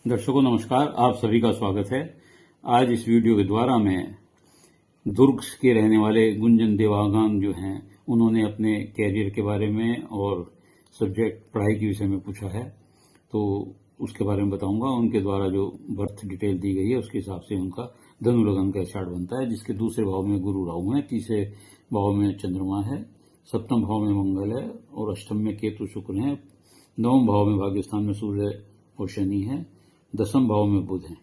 दर्शकों नमस्कार, आप सभी का स्वागत है। आज इस वीडियो के द्वारा मैं दुर्ग के रहने वाले गुंजन देवांगन जो हैं उन्होंने अपने कैरियर के बारे में और सब्जेक्ट पढ़ाई के विषय में पूछा है, तो उसके बारे में बताऊंगा। उनके द्वारा जो बर्थ डिटेल दी गई है उसके हिसाब से उनका धनु लगन का चार्ट बनता है, जिसके दूसरे भाव में गुरु राहु है, तीसरे भाव में चंद्रमा है, सप्तम भाव में मंगल है और अष्टम में केतु शुक्र है, नवम भाव में भाग्यस्थान में सूर्य और शनि है, दसम भाव में बुध है।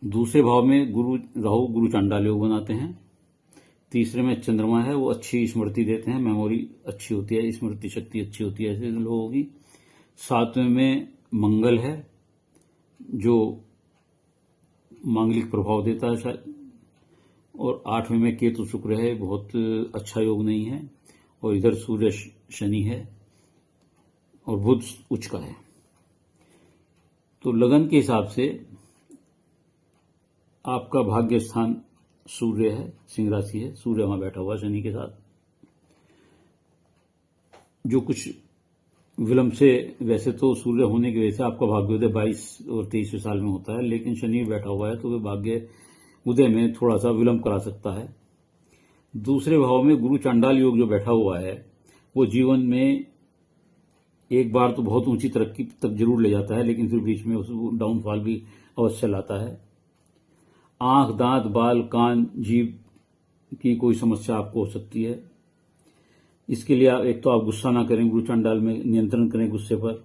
दूसरे भाव में गुरु राहु गुरु चांडाल योग बनाते हैं। तीसरे में चंद्रमा है, वो अच्छी स्मृति देते हैं, मेमोरी अच्छी होती है, स्मृति शक्ति अच्छी होती है ऐसे लोगों की। सातवें में मंगल है जो मांगलिक प्रभाव देता है शायद, और आठवें में केतु शुक्र है, बहुत अच्छा योग नहीं है, और इधर सूर्य शनि है और बुध उच्च का है। तो लगन के हिसाब से आपका भाग्य स्थान सूर्य है, सिंह राशि है, सूर्य वहां बैठा हुआ शनि के साथ, जो कुछ विलंब से, वैसे तो सूर्य होने की वजह से आपका भाग्योदय 22 और 23वें साल में होता है, लेकिन शनि बैठा हुआ है तो वह भाग्य उदय में थोड़ा सा विलंब करा सकता है। दूसरे भाव में गुरु चांडाल योग जो बैठा हुआ है वो जीवन में एक बार तो बहुत ऊंची तरक्की तक जरूर ले जाता है, लेकिन फिर बीच में उसको डाउनफॉल भी अवश्य लाता है। आंख, दांत, बाल, कान, जीभ की कोई समस्या आपको हो सकती है। इसके लिए एक तो आप गुस्सा ना करें, गुरु चांडाल में नियंत्रण करें गुस्से पर,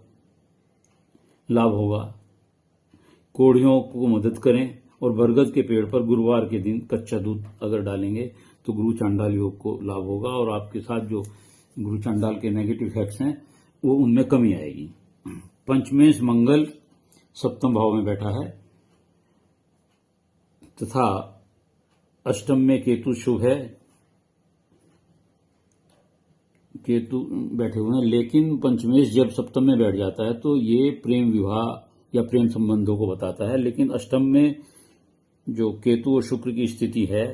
लाभ होगा। कोढ़ियों को मदद करें और बरगद के पेड़ पर गुरुवार के दिन कच्चा दूध अगर डालेंगे तो गुरु चांडाल योग को लाभ होगा और आपके साथ जो गुरु चांडाल के नेगेटिव इफेक्ट्स हैं वो उनमें कमी आएगी। पंचमेश मंगल सप्तम भाव में बैठा है तथा अष्टम में केतु शुभ है, केतु बैठे हुए हैं, लेकिन पंचमेश जब सप्तम में बैठ जाता है तो ये प्रेम विवाह या प्रेम संबंधों को बताता है, लेकिन अष्टम में जो केतु और शुक्र की स्थिति है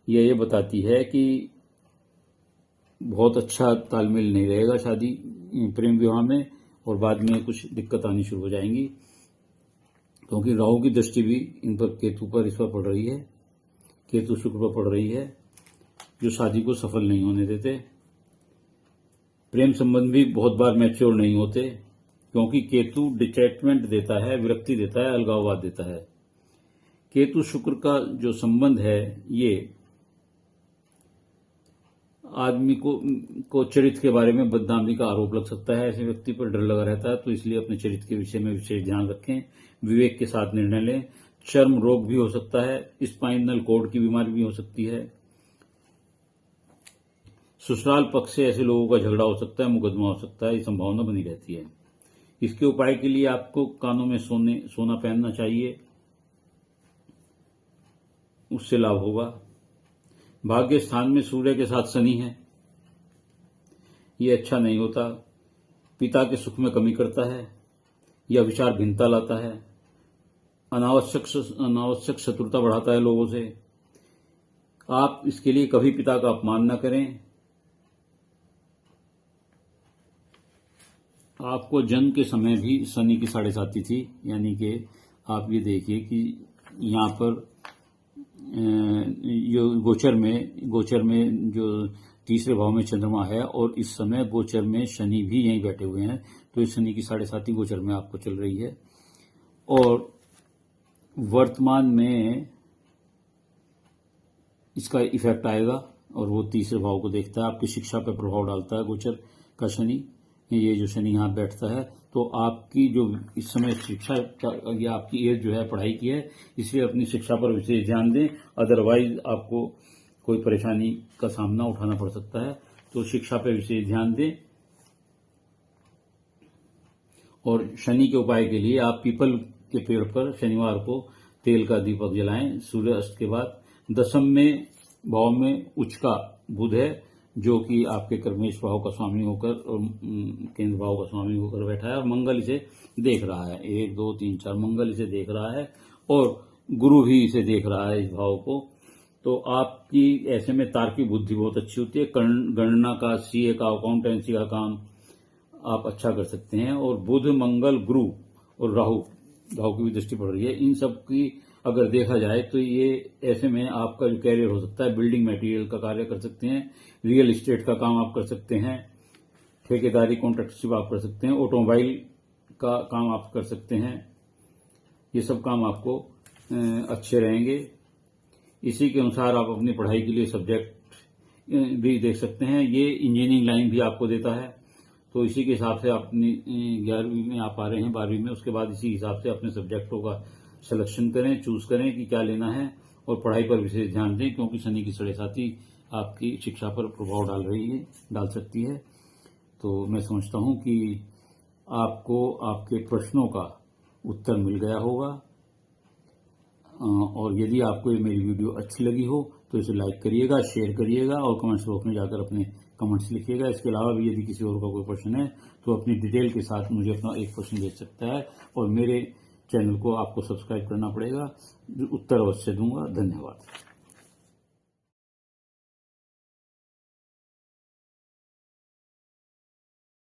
ये बताती है कि बहुत अच्छा तालमेल नहीं रहेगा शादी प्रेम विवाह में, और बाद में कुछ दिक्कत आनी शुरू हो जाएंगी, क्योंकि राहु की दृष्टि भी इन पर केतु पर इस पर पड़ रही है, केतु शुक्र पर पड़ रही है, जो शादी को सफल नहीं होने देते। प्रेम संबंध भी बहुत बार मैच्योर नहीं होते, क्योंकि केतु डिटैचमेंट देता है, विरक्ति देता है, अलगाववाद देता है। केतु शुक्र का जो संबंध है ये आदमी को चरित्र के बारे में बदनामी का आरोप लग सकता है, ऐसे व्यक्ति पर डर लगा रहता है, तो इसलिए अपने चरित्र के विषय में विशेष ध्यान रखें, विवेक के साथ निर्णय लें। चर्म रोग भी हो सकता है, स्पाइनल कॉर्ड की बीमारी भी हो सकती है, ससुराल पक्ष से ऐसे लोगों का झगड़ा हो सकता है, मुकदमा हो सकता है, ये संभावना बनी रहती है। इसके उपाय के लिए आपको कानों में सोना पहनना चाहिए, उससे लाभ होगा। भाग्य स्थान में सूर्य के साथ शनि है, ये अच्छा नहीं होता, पिता के सुख में कमी करता है या विचार भिन्नता लाता है, अनावश्यक शत्रुता बढ़ाता है लोगों से। आप इसके लिए कभी पिता का अपमान न करें। आपको जन्म के समय भी शनि की 7.5 थी, यानी कि आप ये देखिए कि यहाँ पर गोचर में जो तीसरे भाव में चंद्रमा है और इस समय गोचर में शनि भी यहीं बैठे हुए हैं, तो इस शनि की 7.5 गोचर में आपको चल रही है। और वर्तमान में इसका इफेक्ट आएगा और वो तीसरे भाव को देखता है, आपकी शिक्षा पर प्रभाव डालता है गोचर का शनि। ये जो शनि यहाँ बैठता है तो आपकी जो इस समय शिक्षा या आपकी एज जो है पढ़ाई की है, इसलिए अपनी शिक्षा पर विशेष ध्यान दें, अदरवाइज आपको कोई परेशानी का सामना उठाना पड़ सकता है, तो शिक्षा पर विशेष ध्यान दें। और शनि के उपाय के लिए आप पीपल के पेड़ पर शनिवार को तेल का दीपक जलाएं सूर्य अस्त के बाद। दसम में भाव में उच्च का बुध है, जो कि आपके कर्मेश भाव का स्वामी होकर और केंद्र भाव का स्वामी होकर बैठा है, और मंगल इसे देख रहा है, 1 2 3 4 मंगल इसे देख रहा है और गुरु भी इसे देख रहा है इस भाव को। तो आपकी ऐसे में तार्किक बुद्धि बहुत अच्छी होती है, गणना का, सीए का, अकाउंटेंसी का काम आप अच्छा कर सकते हैं। और बुध, मंगल, गुरु और राहु की भी दृष्टि पड़ रही है। इन सब की अगर देखा जाए तो ये ऐसे में आपका जो कैरियर हो सकता है, बिल्डिंग मटेरियल का कार्य कर सकते हैं, रियल एस्टेट का काम आप कर सकते हैं, ठेकेदारी कॉन्ट्रैक्टरशिप आप कर सकते हैं, ऑटोमोबाइल का काम आप कर सकते हैं। ये सब काम आपको अच्छे रहेंगे। इसी के अनुसार आप अपनी पढ़ाई के लिए सब्जेक्ट भी देख सकते हैं। ये इंजीनियरिंग लाइन भी आपको देता है, तो इसी के हिसाब से आप अपनी 11वीं में आप आ रहे हैं, 12वीं में, उसके बाद इसी हिसाब से अपने सब्जेक्टों का सिलेक्शन करें, चूज करें कि क्या लेना है, और पढ़ाई पर विशेष ध्यान दें, क्योंकि शनि की साढ़े साथी आपकी शिक्षा पर प्रभाव डाल सकती है। तो मैं समझता हूं कि आपको आपके प्रश्नों का उत्तर मिल गया होगा। और यदि आपको ये मेरी वीडियो अच्छी लगी हो तो इसे लाइक करिएगा, शेयर करिएगा और कमेंट्स बॉक्स में जाकर अपने कमेंट्स लिखिएगा। इसके अलावा भी यदि किसी और का कोई प्रश्न है तो अपनी डिटेल के साथ मुझे अपना एक प्रश्न भेज सकता है, और मेरे चैनल को आपको सब्सक्राइब करना पड़ेगा। उत्तर अवश्य दूंगा। धन्यवाद।